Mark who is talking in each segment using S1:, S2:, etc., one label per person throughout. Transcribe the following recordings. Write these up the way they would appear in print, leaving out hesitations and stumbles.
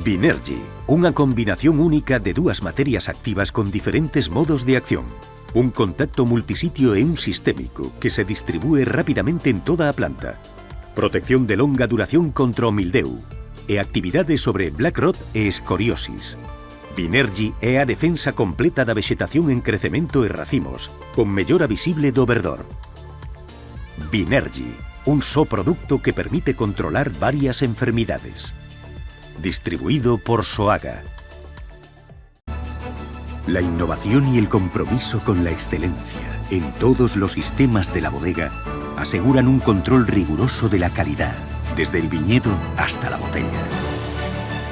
S1: Binergy, unha combinación única de dúas materias activas con diferentes modos de acción. Un contacto multisitio e un sistémico que se distribúe rapidamente en toda a planta. Protección de longa duración contra o mildeu e actividade sobre black rot e escoriosis. Binergy é a defensa completa da vexetación en crecemento e racimos, con mellora visible do verdor. Binergy, un só produto que permite controlar varias enfermidades. Distribuido por Soaga. La innovación y el compromiso con la excelencia en todos los sistemas de la bodega aseguran un control riguroso de la calidad, desde el viñedo hasta la botella.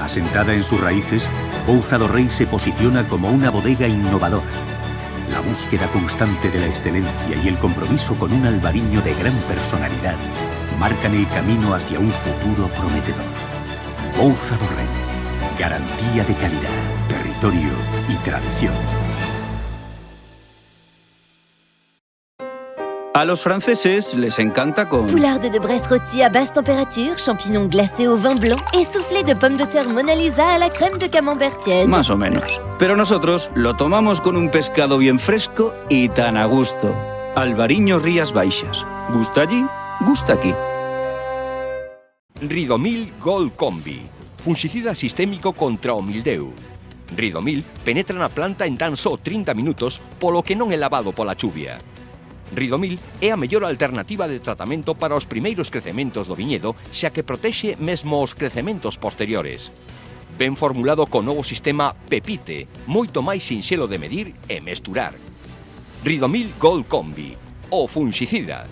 S1: Asentada en sus raíces, Pouza do Rei se posiciona como una bodega innovadora. La búsqueda constante de la excelencia y el compromiso con un albariño de gran personalidad marcan el camino hacia un futuro prometedor. Pouza do Rei, garantía de calidad, territorio y tradición.
S2: A los franceses les encanta con...
S3: Poularde de Brest rôti à basse température, champignons glacés au vin blanc et soufflé de pommes de terre Mona Lisa à la crème de camembert tiède.
S2: Más o menos. Pero nosotros lo tomamos con un pescado bien fresco y tan a gusto. Albariño Rías Baixas. Gusta allí, gusta aquí.
S4: Ridomil Gold Combi, fungicida sistémico contra o mildeu. Ridomil penetra na planta en tan só 30 minutos, polo que non é lavado pola chuvia. Ridomil é a mellor alternativa de tratamento para os primeiros crecementos do viñedo, xa que protexe mesmo os crecementos posteriores. Ben formulado co novo sistema Pepite, moito máis sinxelo de medir e mesturar. Ridomil Gold Combi, o fungicida.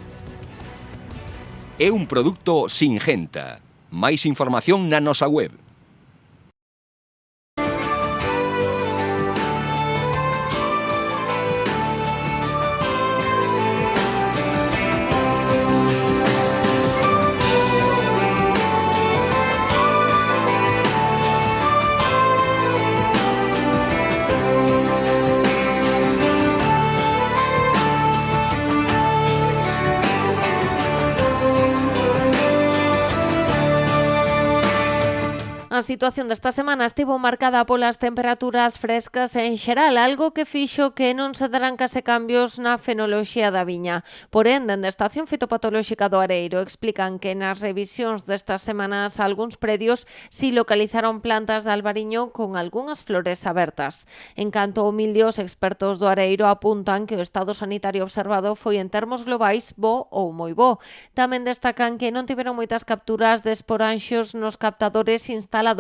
S4: É un produto Singenta. Máis información na nosa web.
S5: A situación desta semana estivo marcada polas temperaturas frescas en xeral, algo que fixo que non se daran case cambios na fenoloxía da viña. Porén, dende a Estación Fitopatolóxica do Areiro explican que nas revisións destas semanas algúns predios si localizaron plantas de albariño con algunhas flores abertas. En canto ao mildio, os expertos do Areiro apuntan que o estado sanitario observado foi en termos globais bo ou moi bo. Tamén destacan que non tiveron moitas capturas de esporanxos nos captadores instalados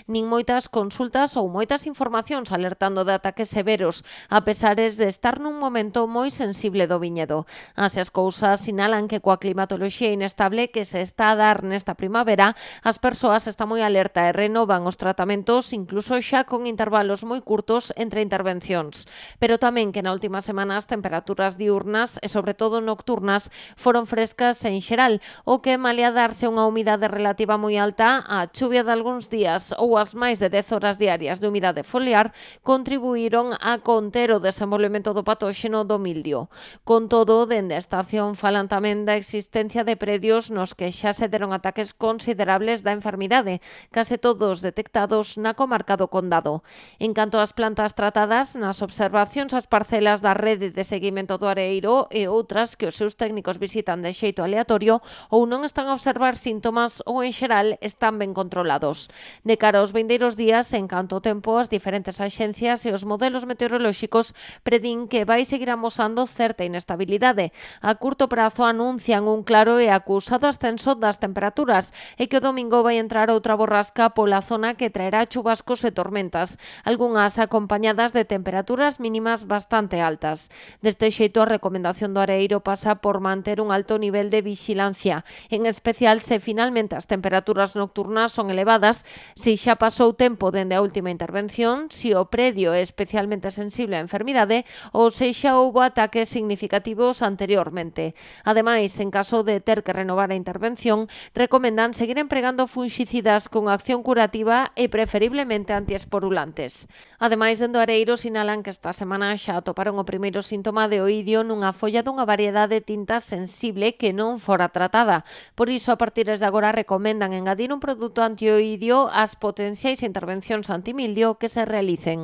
S5: nin moitas consultas ou moitas informacións alertando de ataques severos, a pesares de estar nun momento moi sensible do viñedo. As cousas sinalan que coa climatoloxía inestable que se está a dar nesta primavera, as persoas están moi alerta e renovan os tratamentos incluso xa con intervalos moi curtos entre intervencións. Pero tamén que na última semana as temperaturas diurnas e sobre todo nocturnas foron frescas en xeral, o que malia darse unha humidade relativa moi alta, a chuvia de algúns días ou as máis de 10 horas diarias de humidade foliar contribuíron a conter o desenvolvemento do patóxeno do mildio. Con todo, dende a estación falan tamén da existencia de predios nos que xa se deron ataques considerables da enfermidade, case todos detectados na comarca do Condado. En canto ás plantas tratadas, nas observacións ás parcelas da rede de seguimento do Areiro e outras que os seus técnicos visitan de xeito aleatorio ou non están a observar síntomas ou en xeral están ben controlados. De cara aos vindeiros días, en canto ao tempo, as diferentes axencias e os modelos meteorolóxicos predín que vai seguir amosando certa inestabilidade. A curto prazo anuncian un claro e acusado ascenso das temperaturas e que o domingo vai entrar outra borrasca pola zona que traerá chubascos e tormentas, algunhas acompañadas de temperaturas mínimas bastante altas. Deste xeito, a recomendación do Areiro pasa por manter un alto nivel de vixilancia, en especial se finalmente as temperaturas nocturnas son elevadas, si xa pasou tempo dende a última intervención, si o predio é especialmente sensible á enfermidade ou se xa houbo ataques significativos anteriormente. Ademais, en caso de ter que renovar a intervención, recomendan seguir empregando fungicidas con acción curativa e preferiblemente antiesporulantes. Ademais, dende o Areiro sinalan que esta semana xa atoparon o primeiro síntoma de oidio nunha folla dunha variedade de tinta sensible que non fora tratada. Por iso, a partir de agora, recomendan engadir un produto antioidio apoio ás potenciais intervencións antimildio que se realicen.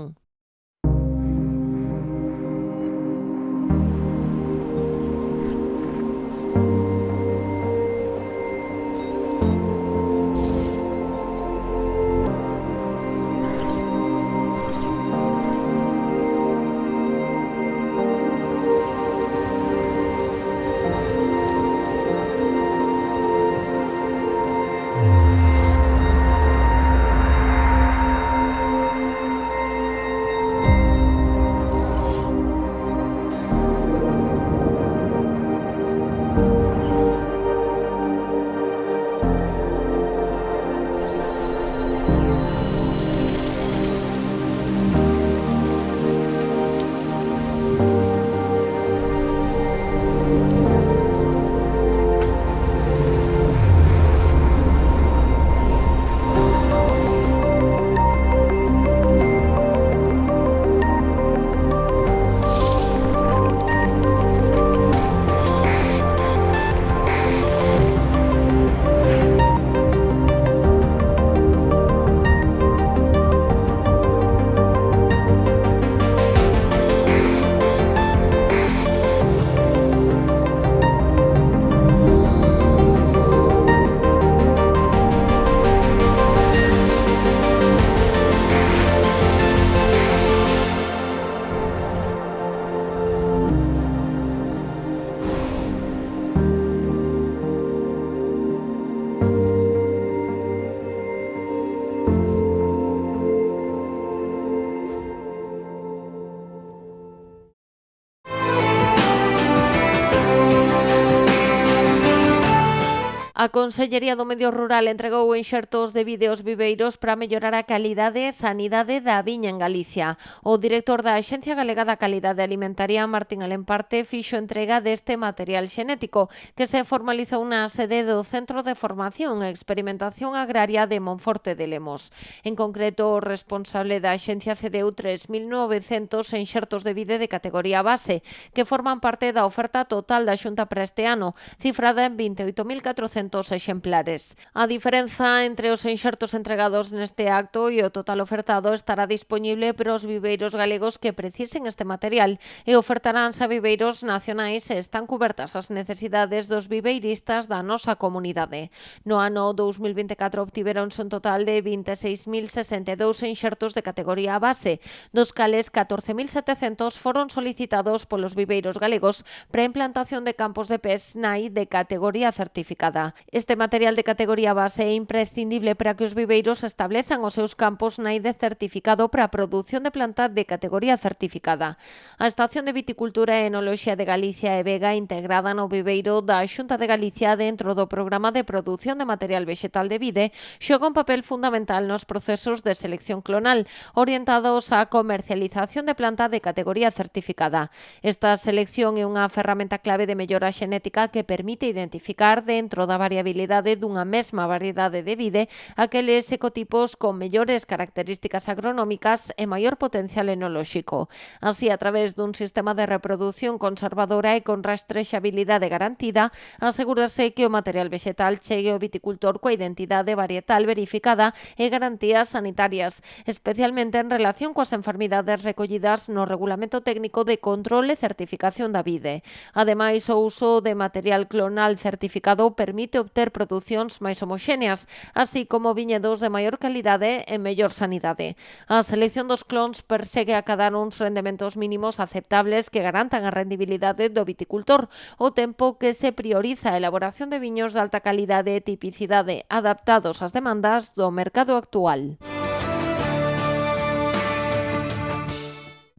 S5: A Consellería do Medio Rural entregou enxertos de vídeos viveiros para mellorar a calidade e sanidade da viña en Galicia. O director da Axencia Galega da Calidade Alimentaria, Martín Alemparte, fixo entrega deste material xenético que se formalizou na sede do Centro de Formación e Experimentación Agraria de Monforte de Lemos. En concreto, o responsable da axencia cedeu 3.900 enxertos de vide de categoría base, que forman parte da oferta total da Xunta para este ano, cifrada en 28.400 exemplares. A diferenza entre os enxertos entregados neste acto e o total ofertado estará disponible para os viveiros galegos que precisen este material e ofertaránse a viveiros nacionais e están cubertas as necesidades dos viveiristas da nosa comunidade. No ano 2024 obtiveronse un total de 26.062 enxertos de categoría base, dos cales 14.700 foron solicitados polos viveiros galegos para a implantación de campos de pés NAI de categoría certificada. Este material de categoría base é imprescindible para que os viveiros establezan os seus campos NAI de certificado para a produción de planta de categoría certificada. A Estación de Viticultura e Enoloxía de Galicia e Vega, integrada no viveiro da Xunta de Galicia dentro do programa de produción de material vexetal de vide, xoga un papel fundamental nos procesos de selección clonal orientados á comercialización de planta de categoría certificada. Esta selección é unha ferramenta clave de mellora xenética que permite identificar dentro da variabilidade dunha mesma variedade de vide aqueles ecotipos con mellores características agronómicas e maior potencial enolóxico. Así, a través dun sistema de reproducción conservadora e con rastrexabilidade garantida, asegúrase que o material vexetal chegue ao viticultor coa identidade varietal verificada e garantías sanitarias, especialmente en relación coas enfermidades recollidas no Regulamento Técnico de Control e Certificación da Vide. Ademais, o uso de material clonal certificado permite obter producións máis homoxéneas, así como viñedos de maior calidade e mellor sanidade. A selección dos clons persegue acadar uns rendementos mínimos aceptables que garantan a rendibilidade do viticultor, ao tempo que se prioriza a elaboración de viños de alta calidade e tipicidade adaptados ás demandas do mercado actual.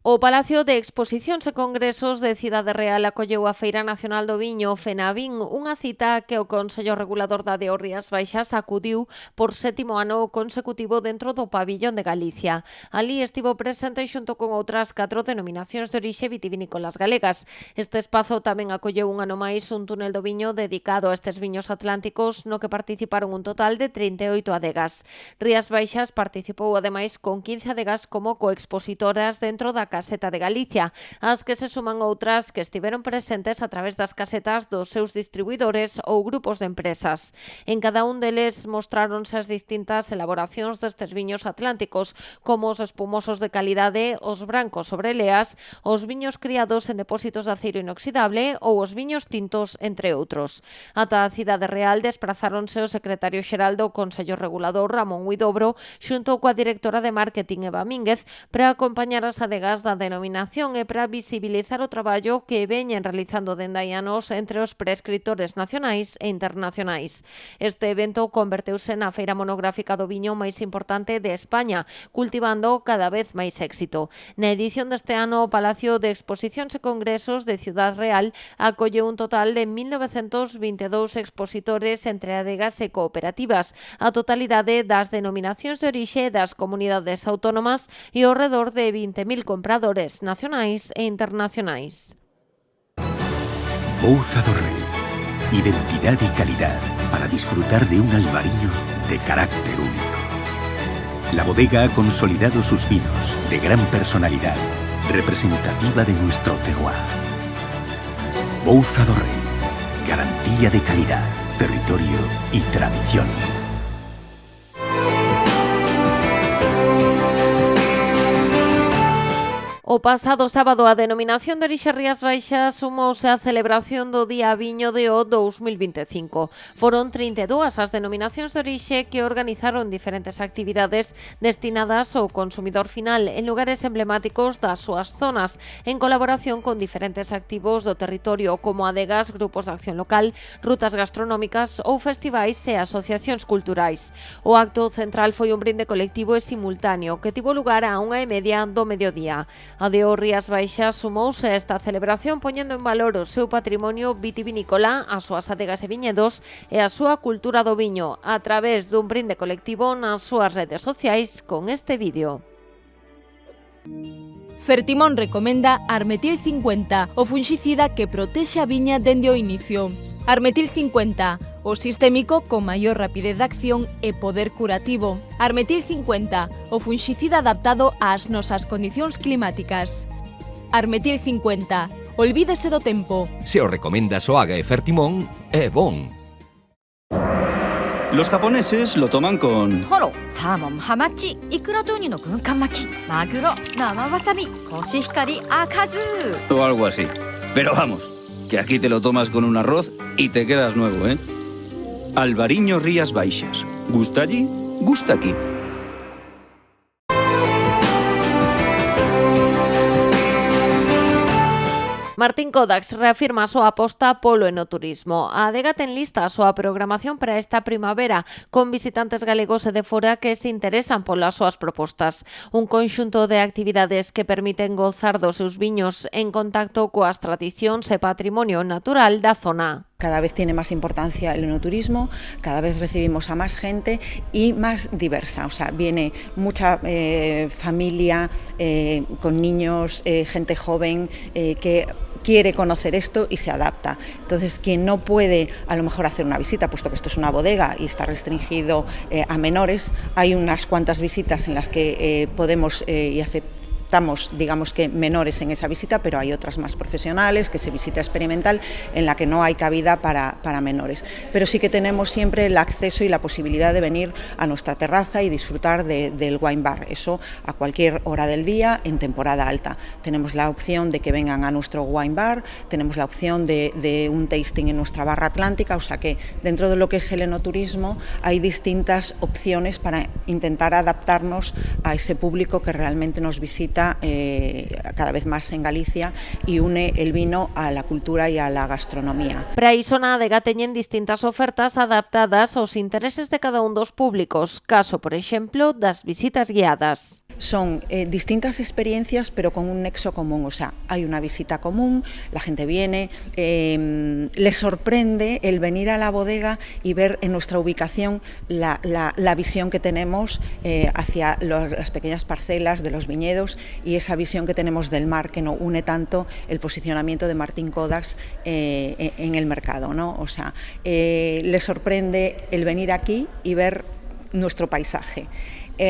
S5: O Palacio de Exposicións e Congresos de Cidade Real acolleu a Feira Nacional do Viño FENAVIN, unha cita que o Consello Regulador da DO Rías Baixas acudiu por 7º ano consecutivo dentro do Pabillón de Galicia. Ali estivo presente xunto con outras 4 denominacións de orixe vitivinícolas galegas. Este espazo tamén acolleu un ano máis un túnel do viño dedicado a estes viños atlánticos no que participaron un total de 38 adegas. Rías Baixas participou ademais con 15 adegas como coexpositoras dentro da caseta de Galicia, ás que se suman outras que estiveron presentes a través das casetas dos seus distribuidores ou grupos de empresas. En cada un deles mostráronse as distintas elaboracións destes viños atlánticos, como os espumosos de calidade, os brancos sobre leas, os viños criados en depósitos de aceiro inoxidable ou os viños tintos, entre outros. Ata a Cidade Real desprazáronse o secretario xeral do Consello Regulador, Ramón Huidobro, xunto coa directora de Marketing, Eva Mínguez, para acompañar as adegas da denominación e para visibilizar o traballo que veñen realizando dende hai anos entre os prescritores nacionais e internacionais. Este evento converteuse na feira monográfica do viño máis importante de España, cultivando cada vez máis éxito. Na edición deste ano, o Palacio de Exposicións e Congresos de Ciudad Real acolleu un total de 1922 expositores entre adegas e cooperativas, a totalidade das denominacións de orixe das comunidades autónomas e ao redor de 20.000 compradores nacionais e internacionais.
S1: Bouza do Rei. Identidad y calidad para disfrutar de un albariño de carácter único. La bodega ha consolidado sus vinos de gran personalidad, representativa de nuestro terroir. Bouza do Rei. Garantía de calidad, territorio y tradición.
S5: O pasado sábado a denominación de orixe Rías Baixas sumouse á celebración do Día Viño de O 2025. Foron 32 as denominacións de orixe que organizaron diferentes actividades destinadas ao consumidor final en lugares emblemáticos das súas zonas, en colaboración con diferentes activos do territorio como adegas, grupos de acción local, rutas gastronómicas ou festivais e asociacións culturais. O acto central foi un brinde colectivo e simultáneo que tivo lugar á 1:30 do mediodía. A de O Rías Baixas sumouse a esta celebración poñendo en valor o seu patrimonio vitivinícola, as súas adegas e viñedos e a súa cultura do viño a través dun brinde colectivo nas súas redes sociais con este vídeo.
S6: Fertimón recomenda Armetil 50, o funxicida que protexe a viña dende o inicio. Armetil 50, o sistémico con maior rapidez de acción e poder curativo. Armetil 50, o funxicida adaptado ás nosas condicións climáticas. Armetil 50, olvídese do tempo.
S4: Se o recomenda Soaga e Fertimón, é bon.
S2: Los japoneses lo toman con...
S7: トロ、サーモン、ハマチ、イクラとウニの軍艦巻き、マグロ、生わさび、コシヒカリ、赤酢。
S2: o algo así. Pero vamos, que aquí te lo tomas con un arroz y te quedas nuevo, ¿eh? Albariño Rías Baixas. ¿Gusta allí? Gusta aquí.
S5: Martín Kodax reafirma a súa aposta polo enoturismo. A adega ten lista a súa programación para esta primavera, con visitantes galegos e de fora que se interesan polas súas propostas. Un conxunto de actividades que permiten gozar dos seus viños en contacto coas tradicións e patrimonio natural da zona.
S8: Cada vez tiene más importancia el enoturismo, cada vez recibimos a más gente y más diversa, o sea, viene mucha familia con niños, gente joven que quiere conocer esto y se adapta. Entonces, quien no puede a lo mejor hacer una visita, puesto que esto es una bodega y está restringido a menores, hay unas cuantas visitas en las que podemos y aceptamos, digamos que menores en esa visita, pero hay otras más profesionales, que se visita experimental, en la que no hay cabida para menores. Pero sí que tenemos siempre el acceso y la posibilidad de venir a nuestra terraza y disfrutar del wine bar, eso a cualquier hora del día en temporada alta. Tenemos la opción de que vengan a nuestro wine bar, tenemos la opción de un tasting en nuestra barra atlántica, o sea que dentro de lo que es el enoturismo hay distintas opciones para intentar adaptarnos a ese público que realmente nos visita cada vez más en Galicia y une el vino a la cultura y a la gastronomía.
S5: Para iso na adega teñen distintas ofertas adaptadas aos intereses de cada un dos públicos, caso, por exemplo, das visitas guiadas.
S8: Son distintas experiencias pero con un nexo común, o sea, hay una visita común, la gente viene, les sorprende el venir a la bodega y ver en nuestra ubicación la visión que tenemos hacia las pequeñas parcelas de los viñedos y esa visión que tenemos del mar que nos une tanto el posicionamiento de Martín Kodax en el mercado, ¿no? O sea, les sorprende el venir aquí y ver nuestro paisaje.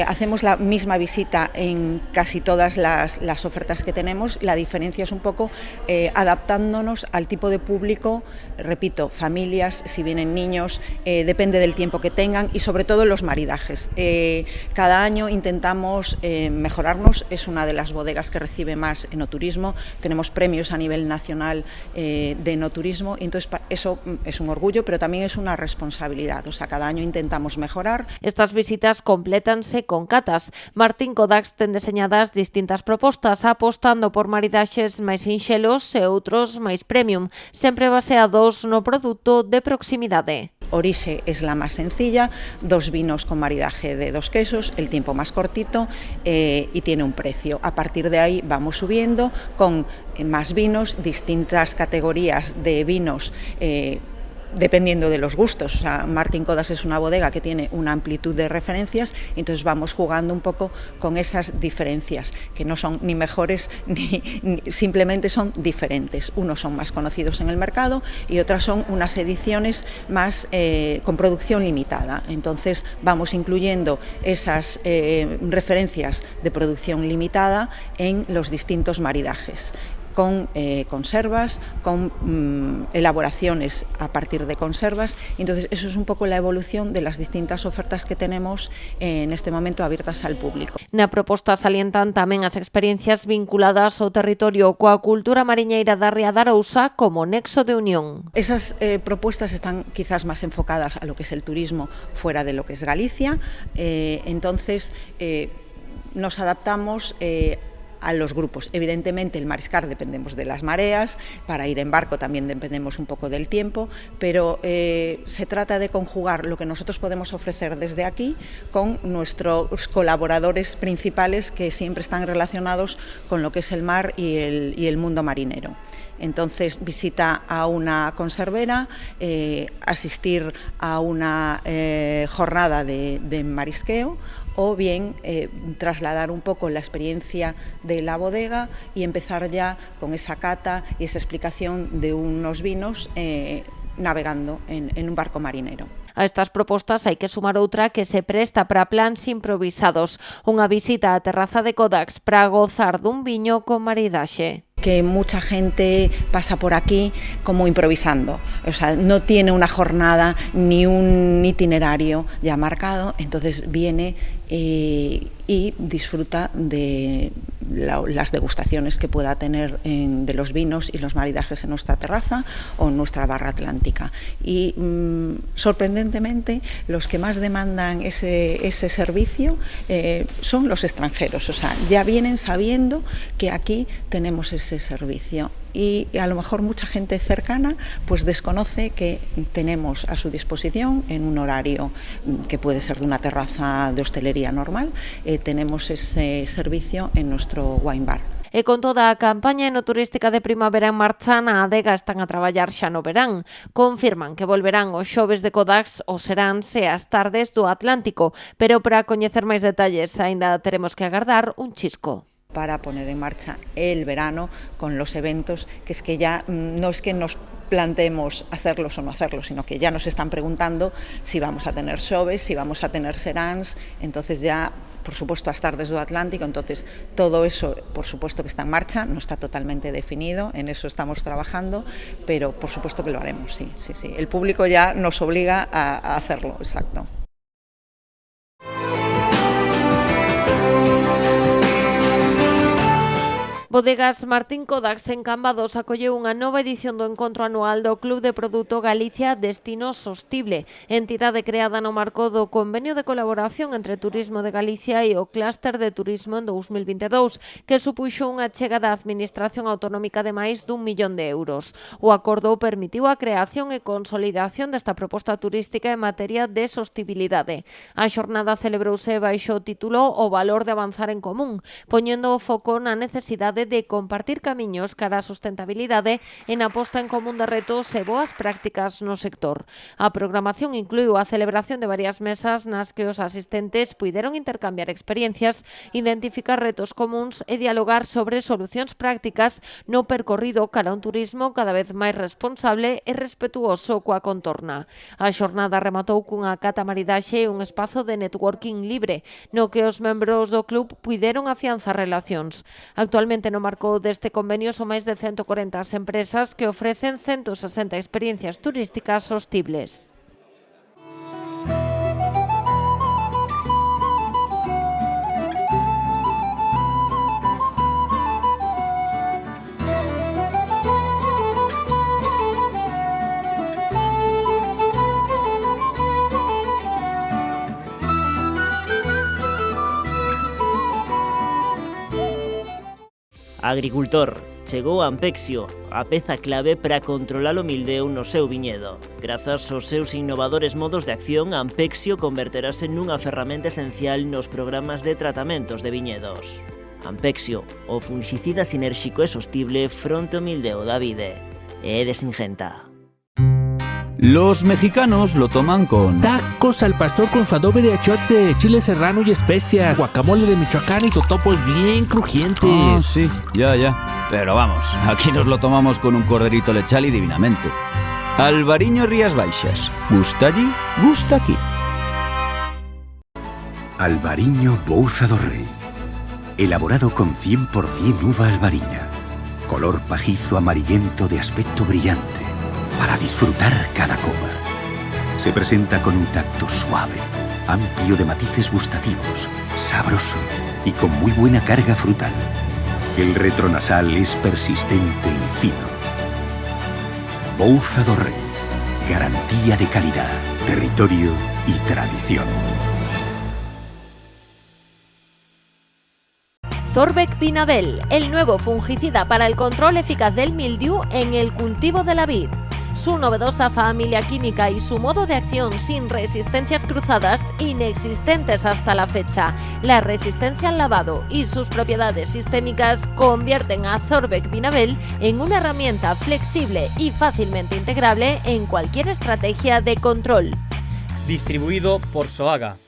S8: Hacemos la misma visita en casi todas las ofertas que tenemos. La diferencia es un poco adaptándonos al tipo de público, repito, familias, si vienen niños, depende del tiempo que tengan y sobre todo los maridajes. Cada año intentamos mejorarnos, es una de las bodegas que recibe más enoturismo, tenemos premios a nivel nacional de enoturismo, y entonces eso es un orgullo, pero también es una responsabilidad, o sea, cada año intentamos mejorar.
S5: Estas visitas complétanse con catas. Martín Kodax ten deseñadas distintas propostas, apostando por maridaxes máis sinxelos e outros máis premium, sempre baseados no produto de proximidade.
S8: Orixe es la más sencilla, 2 vinos con maridaje de 2 quesos, el tiempo más cortito y tiene un precio. A partir de ahí vamos subiendo con más vinos, distintas categorías de vinos dependiendo de los gustos. O sea, Martín Kodax es una bodega que tiene una amplitud de referencias, entonces vamos jugando un poco con esas diferencias, que no son ni mejores ni simplemente son diferentes. Unos son más conocidos en el mercado y otras son unas ediciones más con producción limitada. Entonces vamos incluyendo esas referencias de producción limitada en los distintos maridajes, con conservas, con elaboraciones a partir de conservas. Entonces eso es un poco la evolución de las distintas ofertas que tenemos en este momento abiertas al público.
S5: Na proposta salientan tamén as experiencias vinculadas ao territorio coa cultura mariñeira da Ría da Arousa como nexo de unión.
S8: Esas propuestas están quizás más enfocadas a lo que es el turismo fuera de lo que es Galicia, entonces nos adaptamos a los grupos. Evidentemente el mariscar dependemos de las mareas, para ir en barco también dependemos un poco del tiempo, pero se trata de conjugar lo que nosotros podemos ofrecer desde aquí con nuestros colaboradores principales que siempre están relacionados con lo que es el mar y el mundo marinero. Entonces, visita a una conservera, asistir a una jornada de marisqueo, o bien trasladar un poco la experiencia de la bodega y empezar ya con esa cata y esa explicación de unos vinos navegando en un barco marinero.
S5: A estas propostas hai que sumar outra que se presta para plans improvisados, unha visita á terraza de Kodax para gozar dun viño con maridaxe.
S8: Que mucha gente pasa por aquí como improvisando, o sea, no tiene una jornada ni un itinerario ya marcado, entonces viene y disfruta de las degustaciones que pueda tener de los vinos y los maridajes en nuestra terraza o en nuestra barra atlántica. Y sorprendentemente los que más demandan ese servicio son los extranjeros, o sea, ya vienen sabiendo que aquí tenemos ese servicio. Y a lo mejor mucha gente cercana pues desconoce que tenemos a su disposición en un horario que puede ser de una terraza de hostelería normal, tenemos ese servicio en nuestro wine bar.
S5: E con toda a campaña enoturística de primavera en marcha, na adega están a traballar xa no verán. Confirman que volverán os xoves de Kodax, os seráns e as tardes do Atlántico, pero para coñecer máis detalles aínda teremos que agardar un chisco.
S8: Para poner en marcha el verano con los eventos, que es que ya no es que nos planteemos hacerlos o no hacerlos, sino que ya nos están preguntando si vamos a tener xoves, si vamos a tener seráns, entonces ya, por supuesto, as tardes do Atlántico, entonces todo eso, por supuesto que está en marcha, no está totalmente definido, en eso estamos trabajando, pero por supuesto que lo haremos, sí. El público ya nos obliga a hacerlo, exacto.
S5: Bodegas Martín Kodax en Cambados acolleu unha nova edición do encontro anual do Club de Produto Galicia Destino Sostible, entidade creada no marco do convenio de colaboración entre Turismo de Galicia e o Clúster de Turismo en 2022, que supuxo unha chega da Administración Autonómica de máis d'1 millón de euros. O acordo permitiu a creación e consolidación desta proposta turística en materia de sostibilidade. A xornada celebrouse baixo o título O valor de avanzar en común, poñendo o foco na necesidade base de compartir camiños cara á sustentabilidade en a posta en común de retos e boas prácticas no sector. A programación incluiu a celebración de varias mesas nas que os asistentes puideron intercambiar experiencias, identificar retos comuns e dialogar sobre solucións prácticas no percorrido cara a un turismo cada vez máis responsable e respetuoso coa contorna. A xornada rematou cunha cata maridaxe e un espazo de networking libre, no que os membros do club puideron afianzar relacións. Actualmente no marco deste convenio son máis de 140 as empresas que ofrecen 160 experiencias turísticas sostibles.
S9: Agricultor, chegou Ampexio, a peza clave para controlar o mildeu no seu viñedo. Grazas aos seus innovadores modos de acción, Ampexio converterase nunha ferramenta esencial nos programas de tratamentos de viñedos. Ampexio, o fungicida sinérxico e sostible fronte ao mildeu da vide. É de Singenta.
S2: Los mexicanos lo toman con
S10: tacos al pastor con su adobe de achiote, chile serrano y especias, guacamole de Michoacán y totopos bien crujientes.
S2: Ah, sí, ya. Pero vamos, aquí nos lo tomamos con un corderito lechal y divinamente. Albariño Rías Baixas. Gusta allí, gusta aquí.
S1: Albariño Bouza do Rei. Elaborado con 100% uva albariña. Color pajizo amarillento de aspecto brillante. Para disfrutar cada copa. Se presenta con un tacto suave, amplio de matices gustativos, sabroso y con muy buena carga frutal. El retronasal es persistente y fino. Bouza do Rei. Garantía de calidad, territorio y tradición.
S5: Zorvec Vinabel, el nuevo fungicida para el control eficaz del mildiu en el cultivo de la vid. Su novedosa familia química y su modo de acción sin resistencias cruzadas, inexistentes hasta la fecha. La resistencia al lavado y sus propiedades sistémicas convierten a Zorvec Vinabel en una herramienta flexible y fácilmente integrable en cualquier estrategia de control.
S11: Distribuido por Soaga.